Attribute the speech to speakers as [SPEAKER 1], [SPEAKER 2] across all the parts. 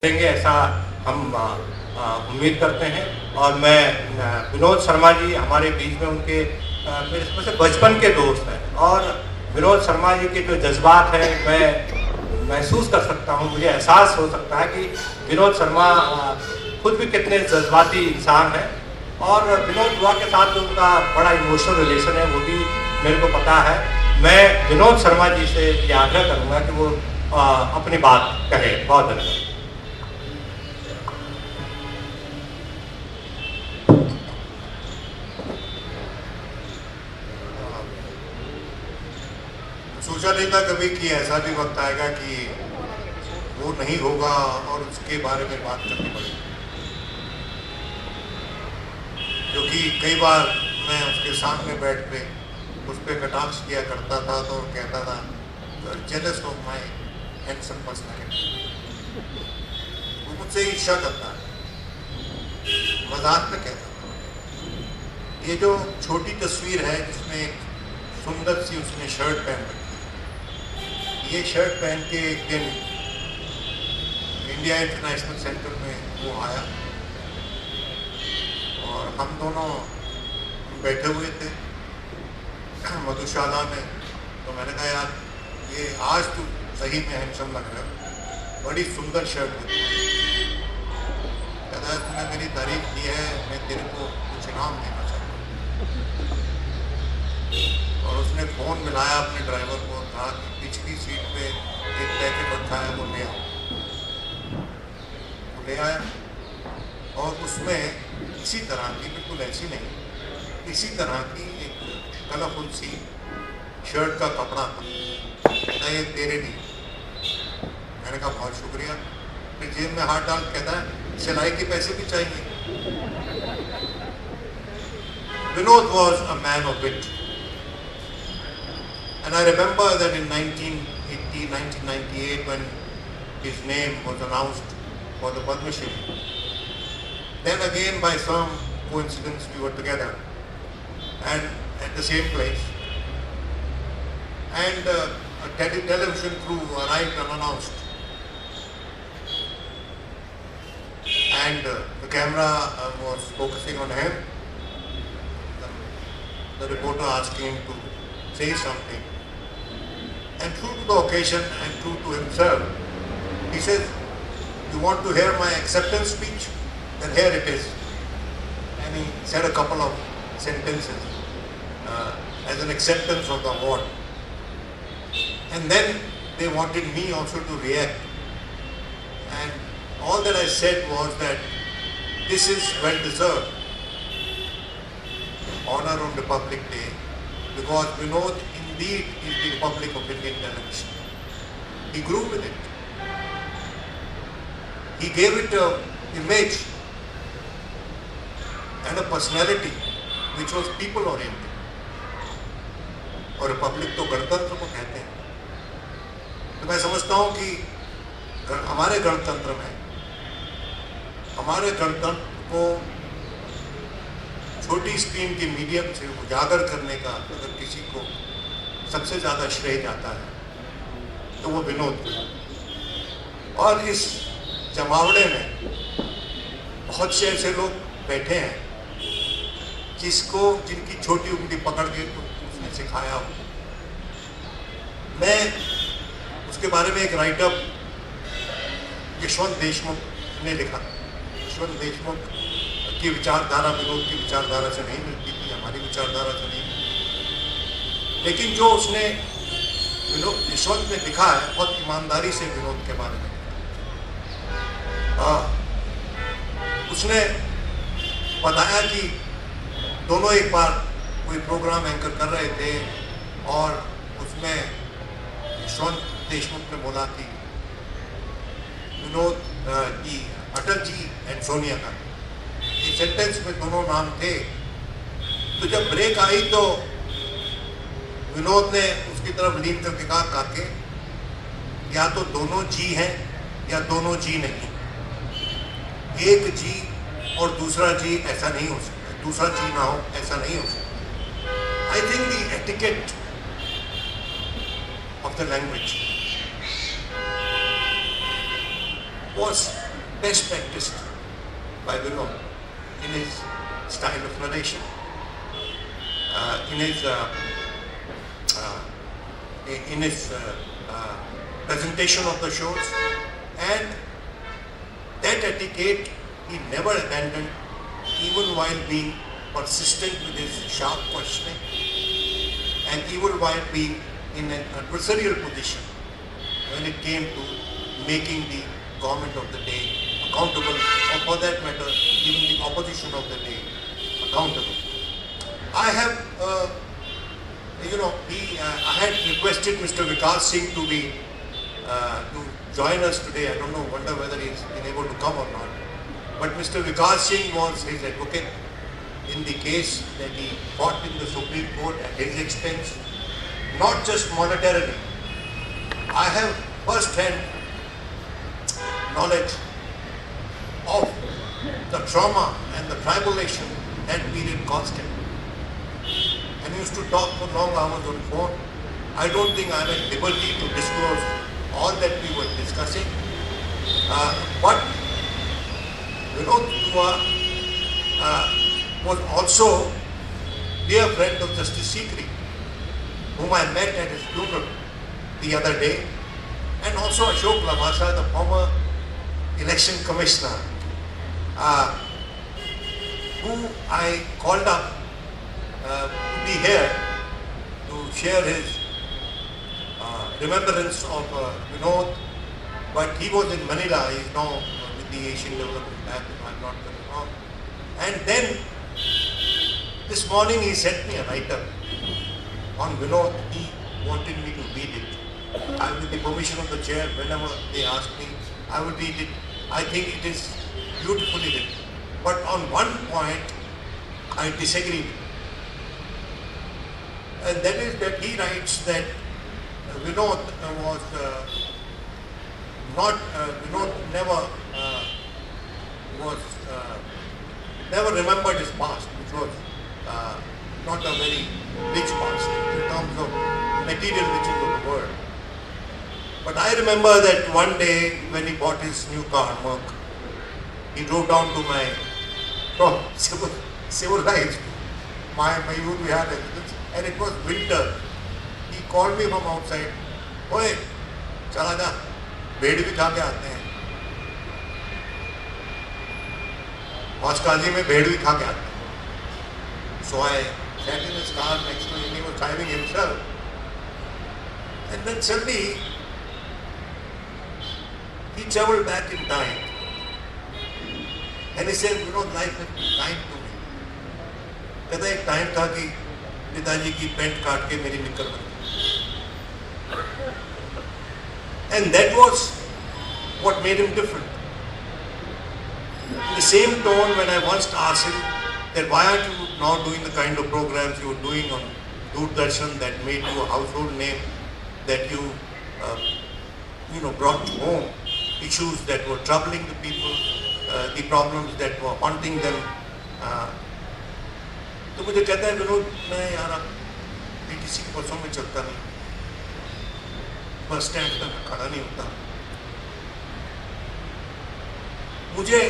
[SPEAKER 1] देंगे ऐसा हम उम्मीद करते हैं। और मैं विनोद शर्मा जी हमारे बीच में उनके मेरे सबसे बचपन के दोस्त हैं और विनोद शर्मा जी के जो जज्बात हैं मैं महसूस कर सकता हूँ, मुझे एहसास हो सकता है कि विनोद शर्मा खुद भी कितने जज्बाती इंसान हैं। और विनोद बुआ के साथ जो उनका बड़ा इमोशनल रिलेशन है वो भी मेरे को पता है। मैं विनोद शर्मा जी से ये आग्रह करूँगा कि वो अपनी बात कहें। बहुत धन्यवाद।
[SPEAKER 2] सोचा नहीं था कभी कि ऐसा भी वक्त आएगा कि वो नहीं होगा और उसके बारे में बात करनी पड़ेगी, क्योंकि कई बार मैं उसके सामने बैठ के उस पर कटाक्ष किया करता था तो कहता था jealous of my handsome personality. वो मुझसे ईर्ष्या करता है, मजाक में कहता था। ये जो छोटी तस्वीर है जिसमें एक सुंदर सी उसने शर्ट पहन रखी, ये शर्ट पहन के एक दिन इंडिया इंटरनेशनल सेंटर में वो आया और हम दोनों बैठे हुए थे मधुशाला में। तो मैंने कहा यार ये आज तो सही में हैंडसम लग रहा है, बड़ी सुंदर शर्ट है। कहता है तूने मेरी तारीफ की है, मैं तेरे को कुछ इनाम देना चाहता हूँ। और उसने फ़ोन मिलाया अपने ड्राइवर को, कहा कि पिछली सीट पे एक पैकेट रखा है वो ले आओ। वो ले आया और उसमें इसी तरह की, बिल्कुल ऐसी नहीं, इसी तरह की एक कलरफुल सी शर्ट का कपड़ा था। कहता ये तेरे लिए। मैंने कहा बहुत शुक्रिया। फिर जेब में हाथ डाल कहता है सिलाई के पैसे भी चाहिए। Vinod was a man of wit. And I remember that in 1980, 1998, when his name was announced for the Padma Shri, then again by some coincidence we were together and at the same place, and a television crew arrived unannounced, and the camera was focusing on him. The reporter asked him to say something. And true to the occasion and true to himself, he says, you want to hear my acceptance speech? Then here it is. And he said a couple of sentences as an acceptance of the award. And then they wanted me also to react. And all that I said was that this is well deserved honor on Republic Day, because Vinod indeed is the Republic of Indian television. He grew with it. He gave it an image and a personality which was people oriented. और Republic तो गणतंत्र को कहते हैं। तो मैं समझता हूँ कि हमारे गणतंत्र में, हमारे गणतंत्र को छोटी स्क्रीन के मीडियम से उजागर करने का अगर किसी को सबसे ज़्यादा श्रेय जाता है तो वो विनोद को। और इस जमावड़े में बहुत से ऐसे लोग बैठे हैं जिनकी छोटी उंगली पकड़ के उसने सिखाया हो। मैं उसके बारे में एक राइटअप यशवंत देशमुख ने लिखा। यशवंत देशमुख की विचारधारा विनोद की विचारधारा से नहीं मिलती थी, हमारी विचारधारा से नहीं मिलती, लेकिन जो उसने यशवंत ने लिखा है बहुत ईमानदारी से विनोद के बारे में। उसने बताया कि दोनों एक बार कोई प्रोग्राम एंकर कर रहे थे और उसमें यशवंत देशमुख ने बोला कि विनोद की अटल जी एंड सोनिया गांधी, इस सेंटेंस में दोनों नाम थे। तो जब ब्रेक आई तो विनोद ने उसकी तरफ लीन करके कहा काके या तो दोनों जी हैं या दोनों जी नहीं, एक जी और दूसरा जी ऐसा नहीं हो सकता, दूसरा जी ना हो ऐसा नहीं हो सकता। I think the etiquette of the language was best practiced by Vinod in his style of narration, in his presentation of the shows, and that etiquette he never abandoned, even while being persistent with his sharp questioning, and even while being in an adversarial position when it came to making the government of the day accountable, or for that matter, even the opposition of the day accountable. I have, I had requested Mr. Vikas Singh to join us today. I don't know, wonder whether he's been able to come or not. But Mr. Vikas Singh was his advocate in the case that he fought in the Supreme Court at his expense, not just monetarily. I have first-hand knowledge of the trauma and the tribulation that period caused him. And he used to talk for long hours on the phone. I don't think I'm at liberty to disclose all that we were discussing. But Vinod Dua was also dear friend of Justice Sikri, whom I met at his funeral the other day, and also Ashok Lavasa, the former election commissioner, who I called up to be here to share his remembrance of Vinod, but he was in Manila. He is now with the Asian Development Bank, if I'm not very wrong. And then this morning he sent me a write-up on Vinod. He wanted me to read it. I, with the permission of the chair, whenever they ask me, I will read it. I think it is beautifully written. But on one point, I disagree. And that is that he writes that Vinod was Vinod never remembered his past, which was not a very rich past in terms of material riches of the world. But I remember that one day when he bought his new car, Merc, he drove down to from civil rights, my youth Vihar residence, and it was winter. He called me from outside, "Oye, chala ja, भेड़ भी खा के आते हैं, हॉस्टाजी में भेड़ भी खा के आते हैं." So I sat in his car next to him, he was driving himself. And then suddenly, he traveled back in time. And he said, life has been kind to me. कहता एक टाइम था कि पिताजी की paint काट के मेरी निकल बन गई. And that was what made him different. In the same tone, when I once asked him that why aren't you now doing the kind of programs you were doing on Doordarshan that made you a household name, that you brought home issues that were troubling the people, the problems that were haunting them. तो मुझे कहता है विनोद, मैं यार अब PTC की बसों में चलता नहीं, बस स्टैंड पर मैं खड़ा नहीं होता, मुझे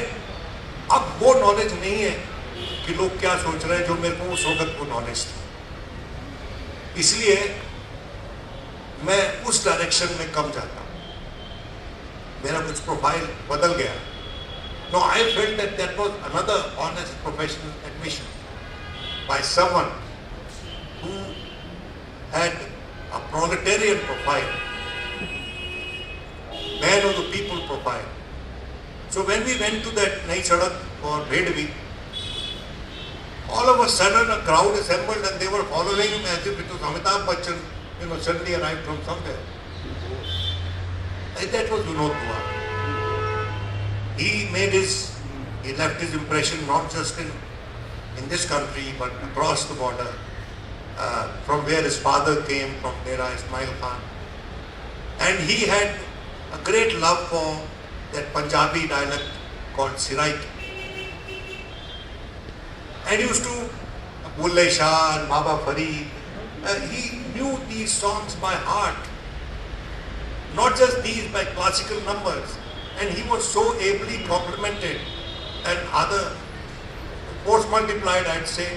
[SPEAKER 2] अब वो नॉलेज नहीं है कि लोग क्या सोच रहे हैं जो मेरे को उस वक्त वो नॉलेज थी. इसलिए मैं उस डायरेक्शन में कम जाता हूँ. मेरा कुछ प्रोफाइल बदल गया. No, I felt that that was another honest professional admission by someone who had a proletarian profile, man of the people profile. So when we went to that Nai Sadak for Bhedvi, all of a sudden a crowd assembled and they were following him as if it was Amitabh Bachchan, suddenly arrived from somewhere. And that was Vinod Dua. He left his impression not just in this country but across the border, from where his father came, from Dera Ismail Khan. And he had a great love for that Punjabi dialect called Siraiki. And he used to, Bulle Shah and Baba Farid, he knew these songs by heart. Not just these, by classical numbers. and he was so ably complimented, and other force multiplied, I'd say,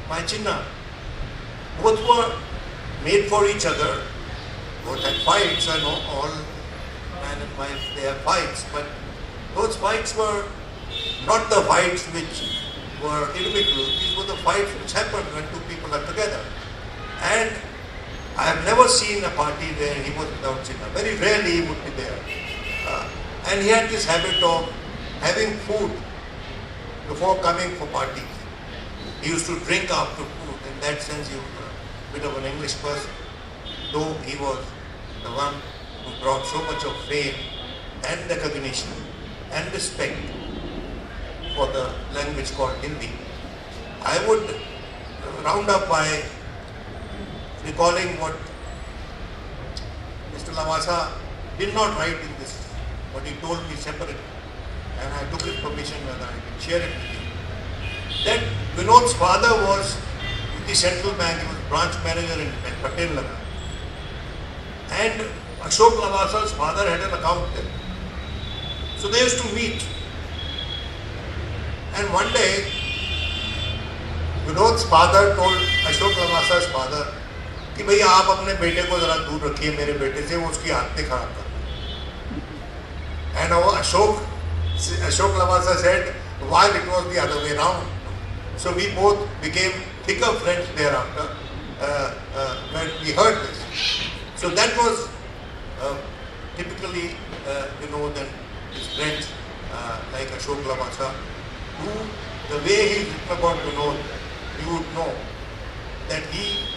[SPEAKER 2] my Chinna. Both were made for each other. Both had fights, I know, all man and wife, they have fights, but those fights were not the fights which were inimical. These were the fights which happened when two people are together. And I have never seen a party where he was without Chinna. Very rarely he would be there. And he had this habit of having food before coming for parties. He used to drink after food. In that sense, he was a bit of an English person, though he was the one who brought so much of fame and recognition and respect for the language called Hindi. I would round up by recalling what Mr. Lavasa did not write in this, but he told me separately, and I took his permission whether I can share it with you. That Vinod's father was in the central bank, he was branch manager in Patel Nagar. And Ashok Lavasa's father had an account there. So they used to meet. And one day, Vinod's father told Ashok Lavasa's father कि भैया आप अपने बेटे को जरा दूर रखिए मेरे बेटे से, वो उसकी आदतें खराब कर. And Ashok Lavasa said, while it was the other way round. So we both became thicker friends thereafter when we heard this. So that was typically Vinod and his friends like Ashok Lavasa, who the way he written about Vinod, you would know that he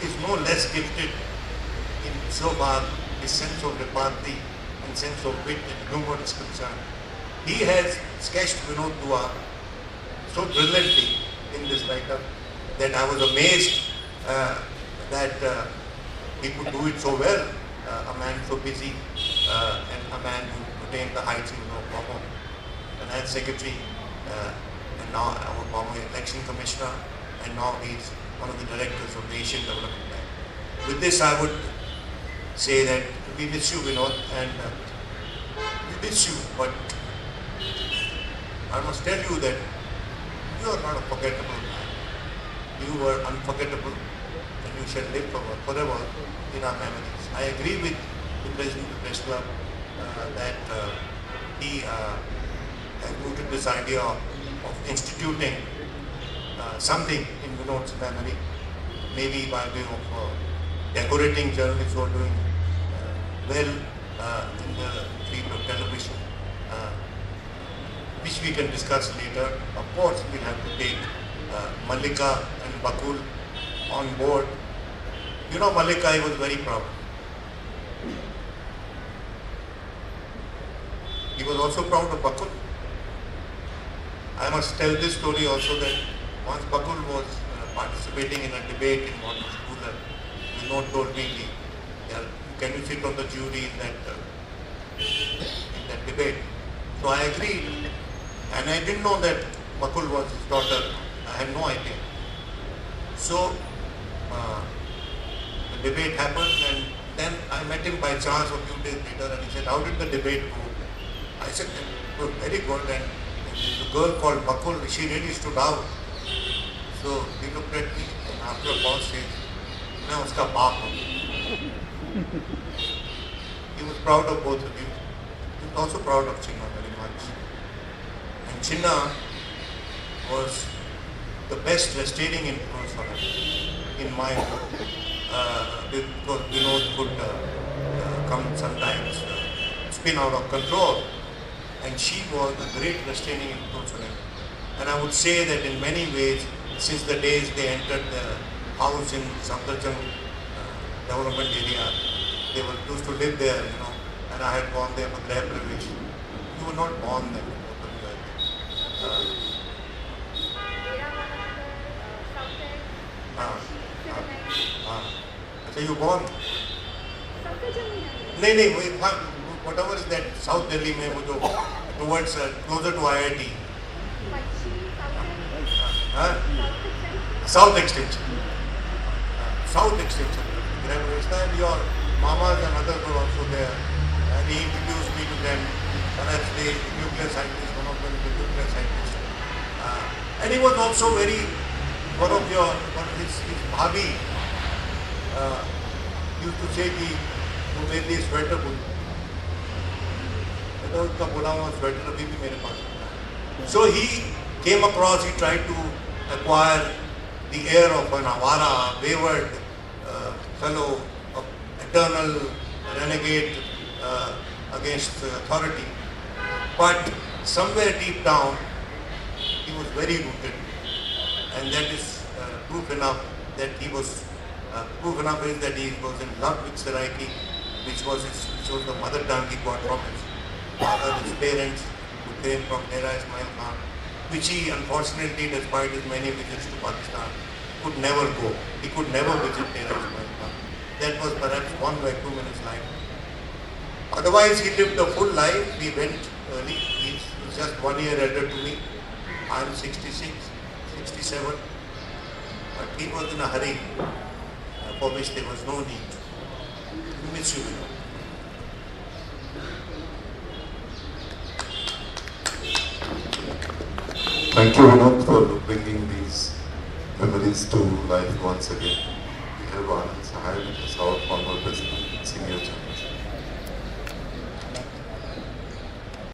[SPEAKER 2] is no less gifted in so-far his sense of repartee and sense of wit and humor is concerned. He has sketched Vinod Dua so brilliantly in this write-up that I was amazed that he could do it so well. A man so busy and a man who attained the heights of former finance secretary and now our former election commissioner, and now he's one of the directors of the Asian Development Bank. With this, I would say that we miss you, Vinod, and we miss you, but I must tell you that you are not a forgettable man. You were unforgettable, and you shall live forever in our memories. I agree with the President of the Press Club that he has rooted this idea of instituting something in Vinod's memory, maybe by way of decorating journalists who are doing well in the field of television, which we can discuss later. Of course, we'll have to take Mallika and Bakul on board. You know, Mallika, he was very proud. He was also proud of Bakul. I must tell this story also that once Bakul was participating in a debate in one school, and Vinod told me, can you sit on the jury in that debate? So I agreed, and I didn't know that Bakul was his daughter. I had no idea. So the debate happened, and then I met him by chance a few days later, and he said, how did the debate go? I said, it was very good, and the girl called Bakul, she really stood out. So he looked at me, and after a pause said, मैं उसका बाप हूँ. He was proud of both of you. He was also proud of Chinna very much. And Chinna was the best restraining influence for him, in my view. Because Vinod could come sometimes spin out of control. And she was a great restraining influence on him. And I would say that in many ways, since the days they entered the house in Safdarjung development area, they were used to live there, you know, and I had gone there for Grah Pravesh. You were not born then. So you born? नहीं whatever is that South Delhi में वो जो towards closer to IIT. South Extension. South Extension. And your mamas and others were also there, and he introduced me to them. perhaps the nuclear scientist, one of them is a nuclear scientist. And he was also very, one of his bhabi used to say कि वो मेरे लिए sweater बुन, तो उनका बोला हुआ sweater अभी भी मेरे पास है. So he came across, he tried to acquire the air of an avara, wayward fellow, of eternal renegade against authority. But somewhere deep down, he was very rooted, and that is proof enough that he was. Proof enough is that he was in love with Saraiki, which was the mother tongue he got from his father, his parents, who came from Dera Ismail Khan, which he unfortunately, despite his many visits to Pakistan, could never go. He could never visit Dera Ismail Khan. That was perhaps one vacuum in his life. Otherwise, he lived a full life. He went early. He was just 1 year elder to me. I am 66, 67. But he was in a hurry, for which there was no need. We miss you, Vinod.
[SPEAKER 3] Thank you, Vinod, for bringing these memories to life once again. We have Anand Sahai with us, our former president, senior journalist.